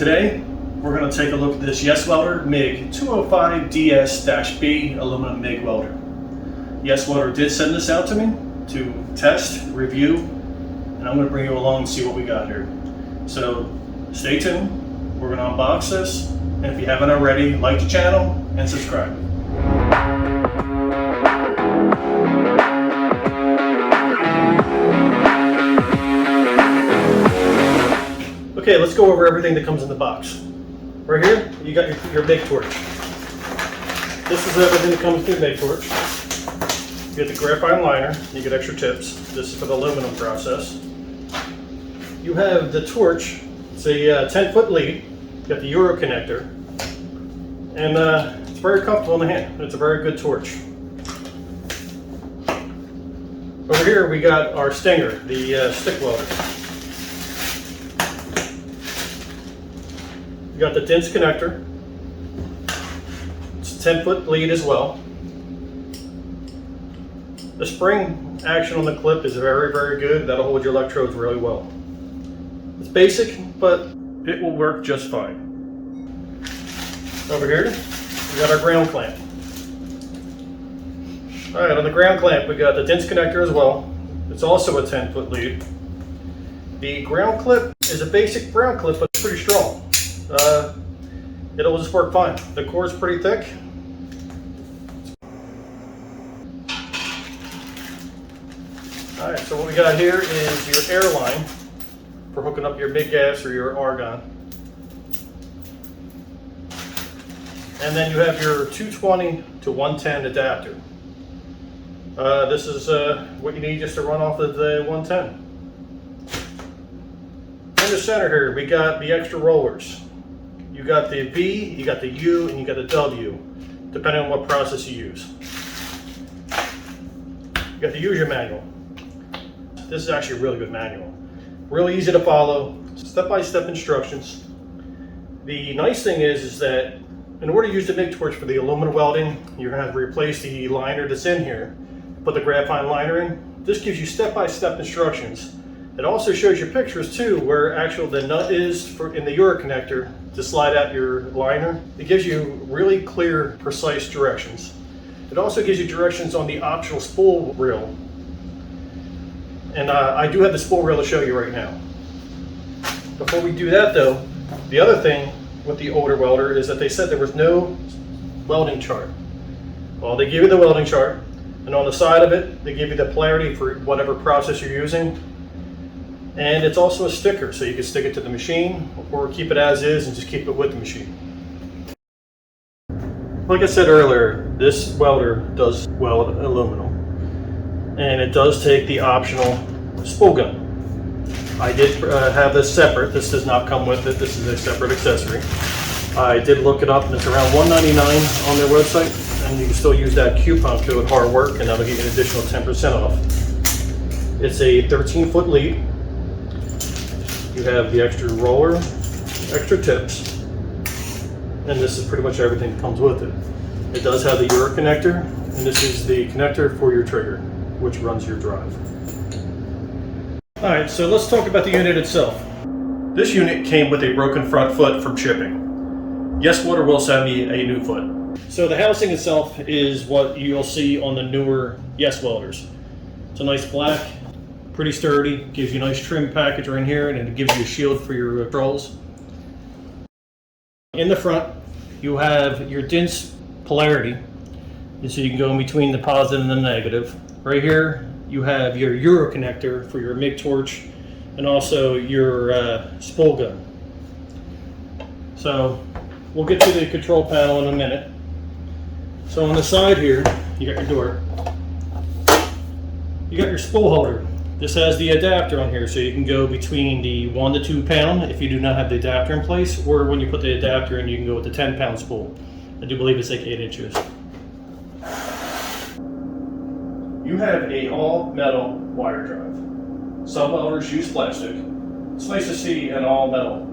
Today, we're going to take a look at this YesWelder MIG-205DS-B aluminum MIG welder. YesWelder did send this out to me to test, review, and I'm going to bring you along and see what we got here. So stay tuned, we're going to unbox this, and if you haven't already, like the channel and subscribe. Okay, let's go over everything that comes in the box. Right here, you got your MIG torch. This is everything that comes through the MIG torch. You get the graphite liner, you get extra tips. This is for the aluminum process. You have the torch, it's a 10-foot lead. You got the Euro connector. And it's very comfortable in the hand. It's a very good torch. Over here we got our stinger, the stick welder. You got the DINS connector. It's a 10-foot lead as well. The spring action on the clip is very, very good. That'll hold your electrodes really well. It's basic, but it will work just fine. Over here, we got our ground clamp. All right, on the ground clamp, we got the DINS connector as well. It's also a 10-foot lead. The ground clip is a basic ground clip, but it's pretty strong. It'll just work fine. The cord's pretty thick. Alright, so what we got here is your air line for hooking up your MIG gas or your argon. And then you have your 220 to 110 adapter. This is what you need just to run off of the 110. In the center here, we got the extra rollers. You got the V, you got the U, and you got the W, depending on what process you use. You got the user manual. This is actually a really good manual. Really easy to follow, step-by-step instructions. The nice thing is that in order to use the MIG torch for the aluminum welding, you're going to have to replace the liner that's in here, put the graphite liner in. This gives you step-by-step instructions. It also shows you pictures too, where actually the nut is in the Euro connector to slide out your liner. It gives you really clear, precise directions. It also gives you directions on the optional spool reel. And I do have the spool reel to show you right now. Before we do that though, the other thing with the older welder is that they said there was no welding chart. Well, they give you the welding chart, and on the side of it, they give you the polarity for whatever process you're using. And it's also a sticker, so you can stick it to the machine or keep it as is and just keep it with the machine. Like I said earlier, this welder does weld aluminum. And it does take the optional spool gun. I did have this separate. This does not come with it. This is a separate accessory. I did look it up, and it's around $1.99 on their website. And you can still use that coupon code HARDWORK, and that'll give you an additional 10% off. It's a 13-foot lead. You have the extra roller, extra tips, and this is pretty much everything that comes with it. It does have the Euro connector, and this is the connector for your trigger, which runs your drive. Alright, so let's talk about the unit itself. This unit came with a broken front foot from shipping. YesWelder will send me a new foot. So the housing itself is what you'll see on the newer YesWelders. It's a nice black. Pretty sturdy, gives you a nice trim package right in here, and it gives you a shield for your controls. In the front, you have your DINS polarity, so you can go in between the positive and the negative. Right here, you have your Euro connector for your MIG torch, and also your spool gun. So, we'll get to the control panel in a minute. So on the side here, you got your door. You got your spool holder. This has the adapter on here, so you can go between the 1 to 2 pound if you do not have the adapter in place, or when you put the adapter in, you can go with the 10-pound spool. I do believe it's like 8 inches. You have a all-metal wire drive. Some welders use plastic. It's nice to see an all-metal.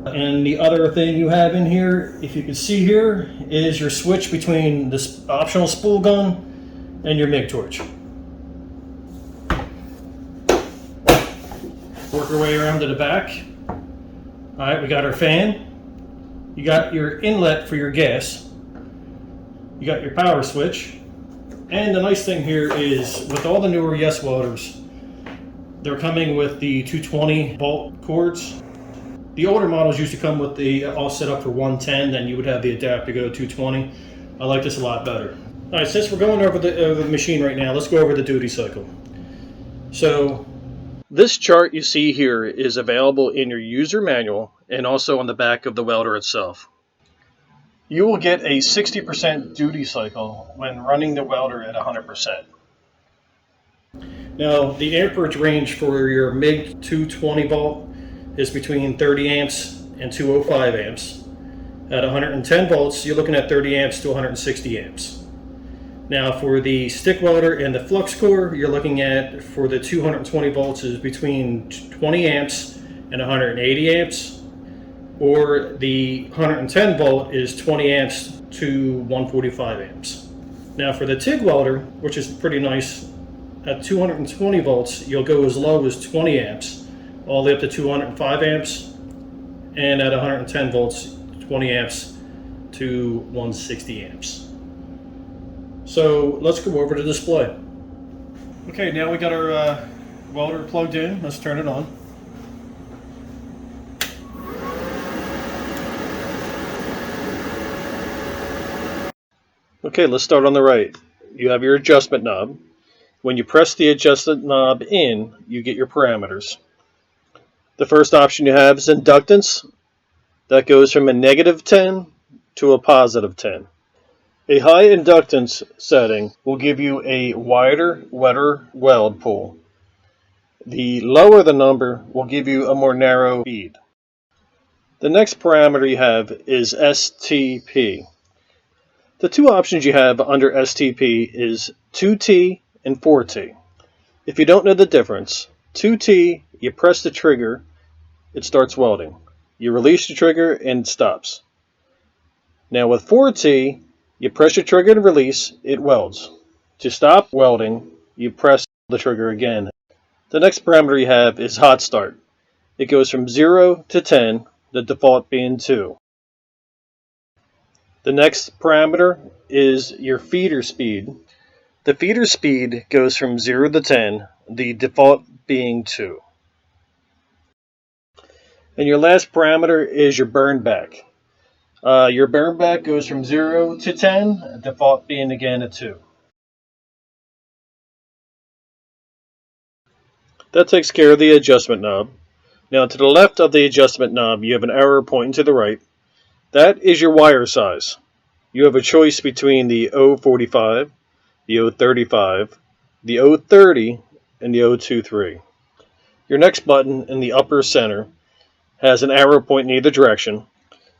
And the other thing you have in here, if you can see here, is your switch between this optional spool gun and your MIG torch. Work our way around to the back. All right, we got our fan. You got your inlet for your gas. You got your power switch. And the nice thing here is with all the newer YesWelders, they're coming with the 220 bolt cords. The older models used to come with the all set up for 110, then you would have the adapter go 220. I like this a lot better. All right, since we're going over the machine right now, let's go over the duty cycle. So this chart you see here is available in your user manual and also on the back of the welder itself. You will get a 60% duty cycle when running the welder at 100%. Now, the amperage range for your MIG 220 volt is between 30 amps and 205 amps. At 110 volts, you're looking at 30 amps to 160 amps. Now, for the stick welder and the flux core, you're looking at, for the 220 volts, is between 20 amps and 180 amps. Or the 110 volt is 20 amps to 145 amps. Now for the TIG welder, which is pretty nice, at 220 volts, you'll go as low as 20 amps, all the way up to 205 amps, and at 110 volts, 20 amps to 160 amps. So let's go over the display. Okay, now we got our welder plugged in. Let's turn it on. Okay, let's start on the right. You have your adjustment knob. When you press the adjustment knob in, you get your parameters. The first option you have is inductance. That goes from a -10 to a +10. A high inductance setting will give you a wider, wetter weld pool. The lower the number will give you a more narrow bead. The next parameter you have is STP. The two options you have under STP is 2T and 4T. If you don't know the difference, 2T, you press the trigger, it starts welding. You release the trigger and it stops. Now with 4T, you press the trigger and release, it welds. To stop welding, you press the trigger again. The next parameter you have is hot start. It goes from 0 to 10, the default being 2. The next parameter is your feeder speed. The feeder speed goes from 0 to 10, the default being 2. And your last parameter is your burn back. Your burn back goes from 0 to 10, default being again a 2. That takes care of the adjustment knob. Now to the left of the adjustment knob, you have an arrow pointing to the right. That is your wire size. You have a choice between the 045, the 035, the 030, and the 023. Your next button in the upper center has an arrow pointing in either direction.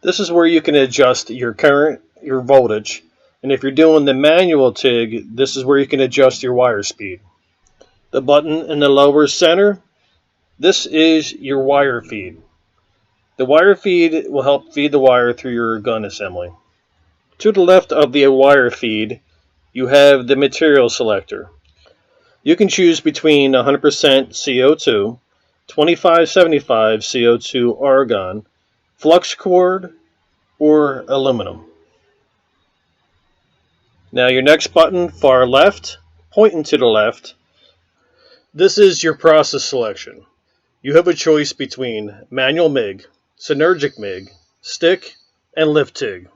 This is where you can adjust your current, your voltage, and if you're doing the manual TIG, this is where you can adjust your wire speed. The button in the lower center, this is your wire feed. The wire feed will help feed the wire through your gun assembly. To the left of the wire feed, you have the material selector. You can choose between 100% CO2, 2575 CO2 argon, flux cord, or aluminum. Now your next button, far left, pointing to the left, this is your process selection. You have a choice between manual MIG, synergic MIG, stick, and lift TIG.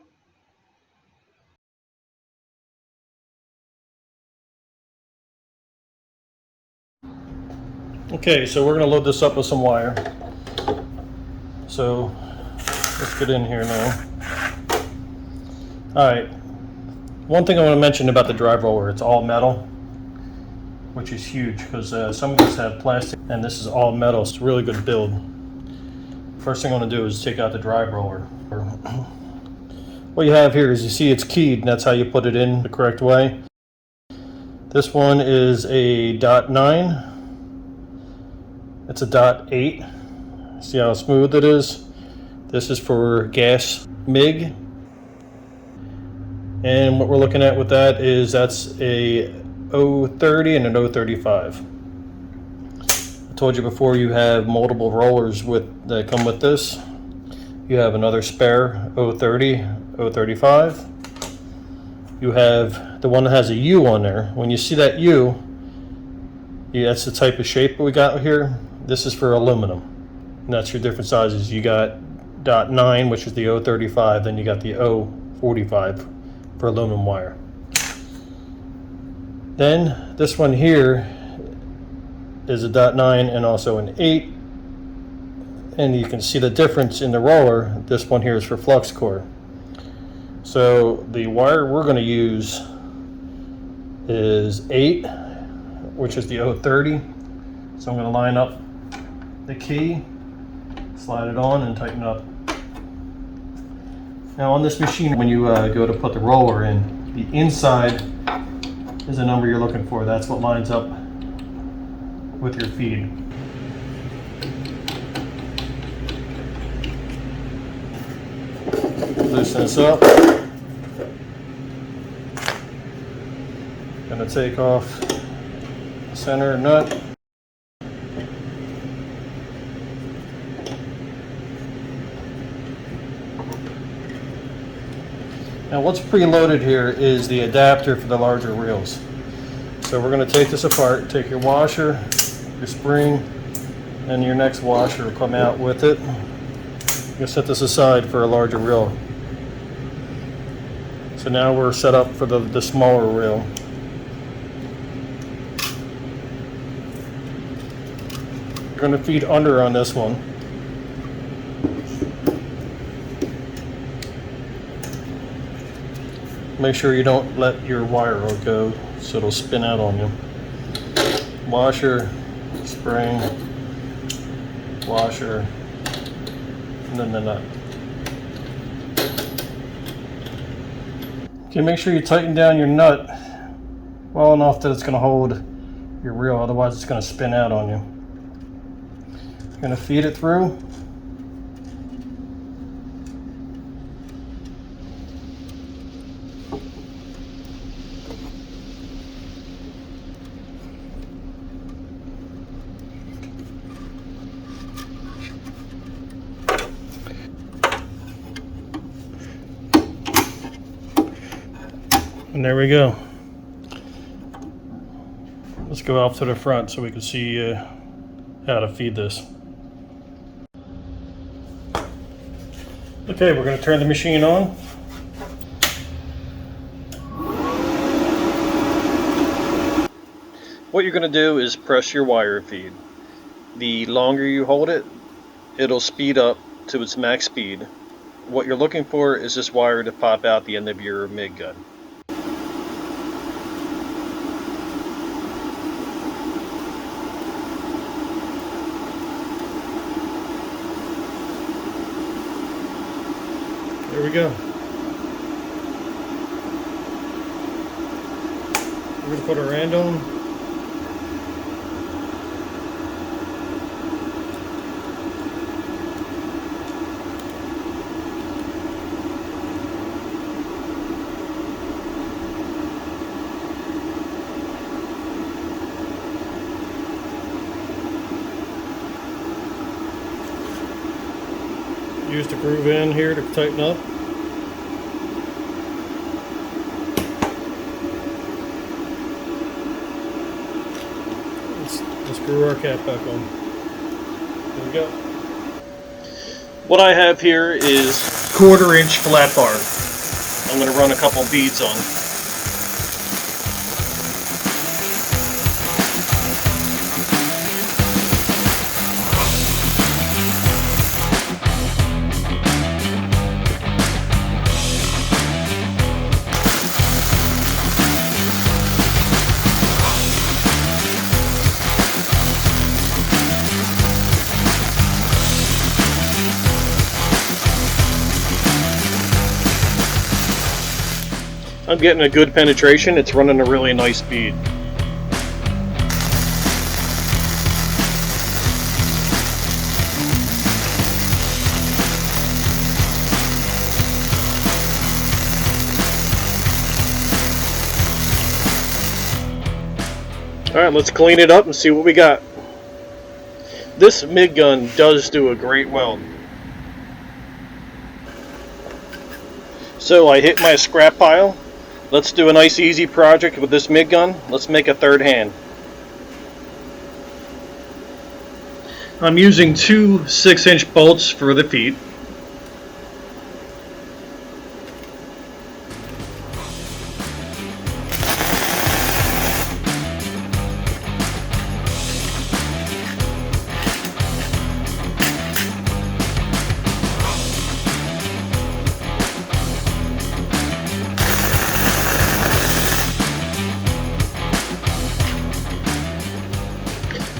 Okay, so we're going to load this up with some wire. So let's get in here now. Alright, one thing I want to mention about the drive roller, it's all metal, which is huge because some of these have plastic and this is all metal. It's a really good build. First thing I want to do is take out the drive roller. What you have here is, you see it's keyed, and that's how you put it in the correct way. This one is a .9. It's a .8. See how smooth it is? This is for gas MIG. And what we're looking at with that is that's a 030 and an 035. I told you before, you have multiple rollers that come with this. You have another spare 030, 035. You have the one that has a U on there. When you see that U, that's the type of shape we got here. This is for aluminum. And that's your different sizes. You got .9, which is the 035, then you got the 045 for aluminum wire. Then this one here is a .9 and also an 8. And you can see the difference in the roller. This one here is for flux core. So the wire we're going to use is 8, which is the 030. So I'm going to line up the key, slide it on, and tighten up. Now on this machine, when you go to put the roller in, the inside is the number you're looking for. That's what lines up with your feed. Loosen this up. Gonna take off the center nut. Now what's preloaded here is the adapter for the larger reels. So we're going to take this apart, take your washer, your spring, and your next washer will come out with it. You'll set this aside for a larger reel. So now we're set up for the smaller reel. You're going to feed under on this one. Make sure you don't let your wire go so it'll spin out on you. Washer, spring, washer, and then the nut. Okay, make sure you tighten down your nut well enough that it's going to hold your reel, otherwise it's going to spin out on you. You're going to feed it through. And there we go. Let's go off to the front so we can see how to feed this. Okay, we're going to turn the machine on. What you're going to do is press your wire feed. The longer you hold it, it'll speed up to its max speed. What you're looking for is this wire to pop out the end of your MIG gun. There we go. We're going to put our end on. Use the groove end here to tighten up. Let's screw our cap back on. There we go. What I have here is 1/4 inch flat bar. I'm going to run a couple beads on. I'm getting a good penetration. It's running a really nice speed. Alright, let's clean it up and see what we got. This MIG gun does do a great weld. So I hit my scrap pile. Let's do a nice easy project with this MIG gun. Let's make a third hand. I'm using two 6-inch bolts for the feet.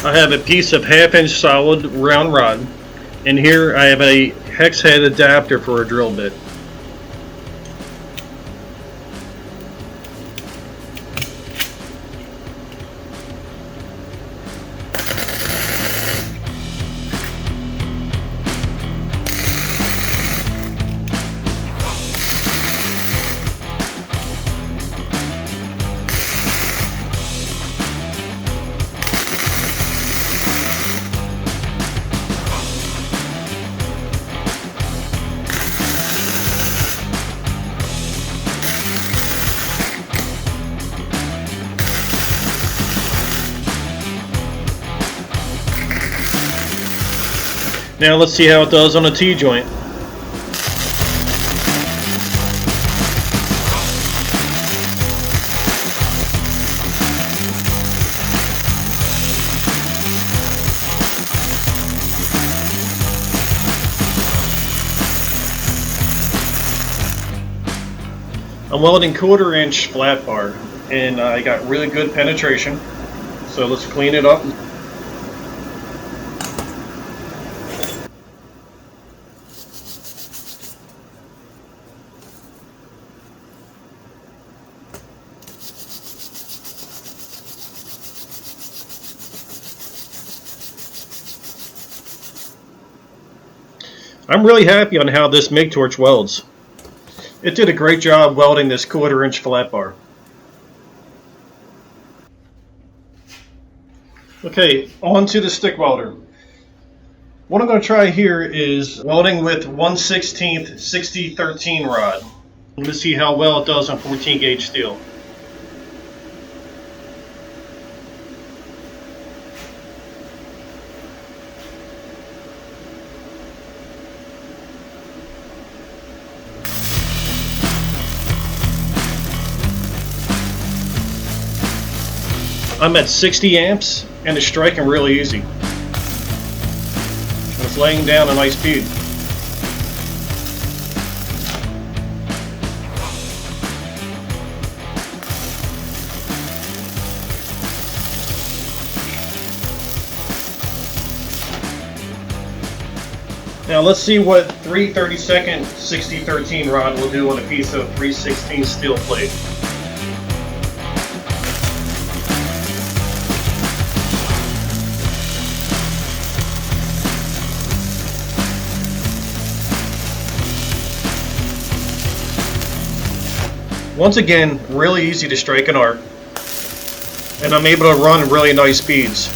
I have a piece of 1/2-inch solid round rod, and here I have a hex head adapter for a drill bit. Now let's see how it does on a T-joint. I'm welding 1/4-inch flat bar, and I got really good penetration. So let's clean it up. I'm really happy on how this MIG torch welds. It did a great job welding this 1/4-inch flat bar. Okay, on to the stick welder. What I'm going to try here is welding with 1/16 6013 rod. I'm going to see how well it does on 14 gauge steel. I'm at 60 amps and it's striking really easy. It's laying down a nice bead. Now let's see what 3/32 6013 rod will do on a piece of 3/16 steel plate. Once again, really easy to strike an arc, and I'm able to run really nice speeds.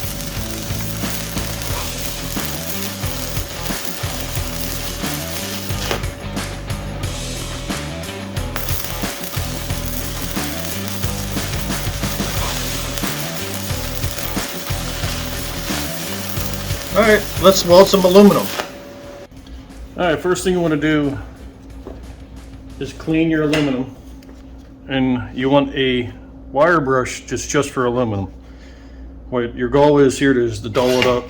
Alright, let's weld some aluminum. Alright, first thing you want to do is clean your aluminum. And you want a wire brush just for aluminum. What your goal is here is to dull it up.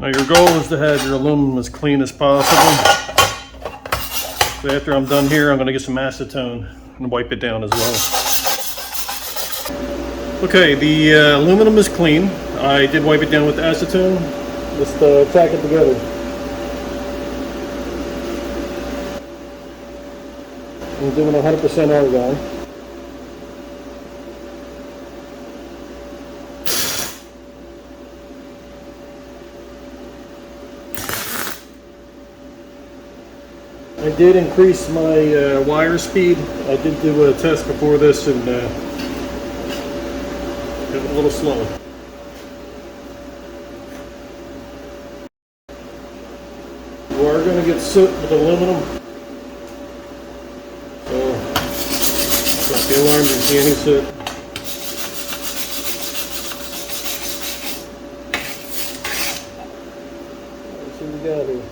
Now your goal is to have your aluminum as clean as possible. So after I'm done here, I'm going to get some acetone and wipe it down as well. Okay, the aluminum is clean. I did wipe it down with acetone. Let's tack it together. I'm doing 100% argon. I did increase my wire speed. I did do a test before this and got a little slow. You are going to get soot with aluminum. So don't be alarmed if you see any soot. Let's see what we got here.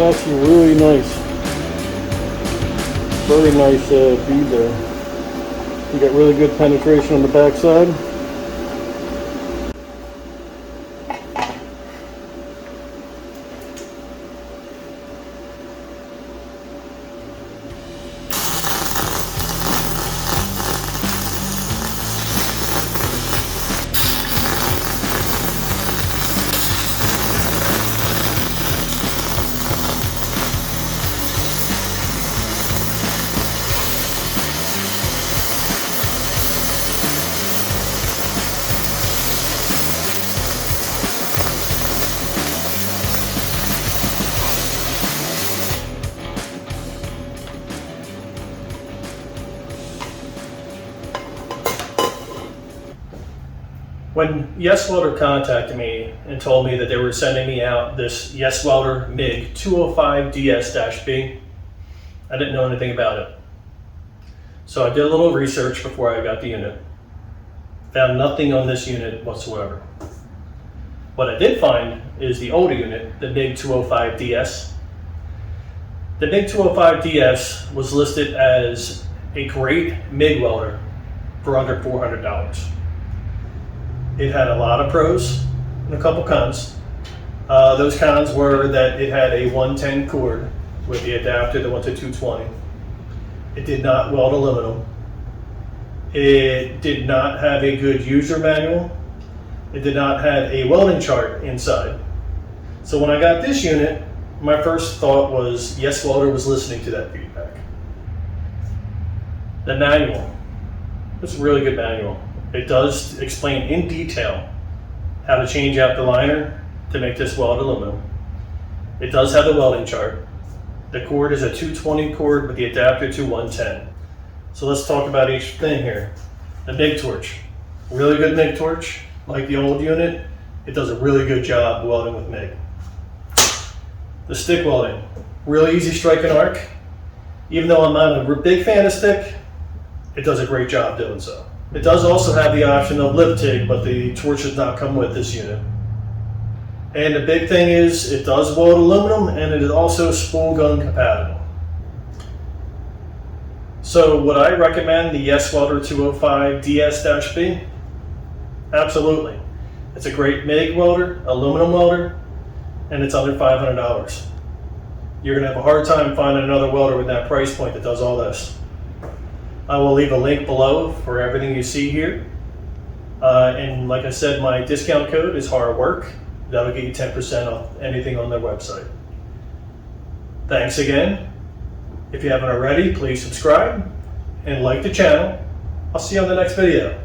Actually really nice, very nice bead there. You got really good penetration on the back side. When YesWelder contacted me and told me that they were sending me out this YesWelder MIG-205DS-B, I didn't know anything about it. So I did a little research before I got the unit. Found nothing on this unit whatsoever. What I did find is the older unit, the MIG-205DS. The MIG-205DS was listed as a great MIG welder for under $400. It had a lot of pros and a couple cons. Those cons were that it had a 110 cord with the adapter that went to 220. It did not weld aluminum. It did not have a good user manual. It did not have a welding chart inside. So when I got this unit, my first thought was YesWelder was listening to that feedback. The manual, it's a really good manual. It does explain in detail how to change out the liner to make this weld aluminum. It does have the welding chart. The cord is a 220 cord with the adapter to 110. So let's talk about each thing here. The MIG torch, really good MIG torch. Like the old unit, it does a really good job welding with MIG. The stick welding, really easy strike and arc. Even though I'm not a big fan of stick, it does a great job doing so. It does also have the option of lip TIG, but the torch does not come with this unit. And the big thing is it does weld aluminum and it is also spool gun compatible. So would I recommend the YesWelder 205DS-B? Absolutely. It's a great MIG welder, aluminum welder, and it's under $500. You're going to have a hard time finding another welder with that price point that does all this. I will leave a link below for everything you see here. And like I said, my discount code is HARDWORK. That'll get you 10% off anything on their website. Thanks again. If you haven't already, please subscribe and like the channel. I'll see you on the next video.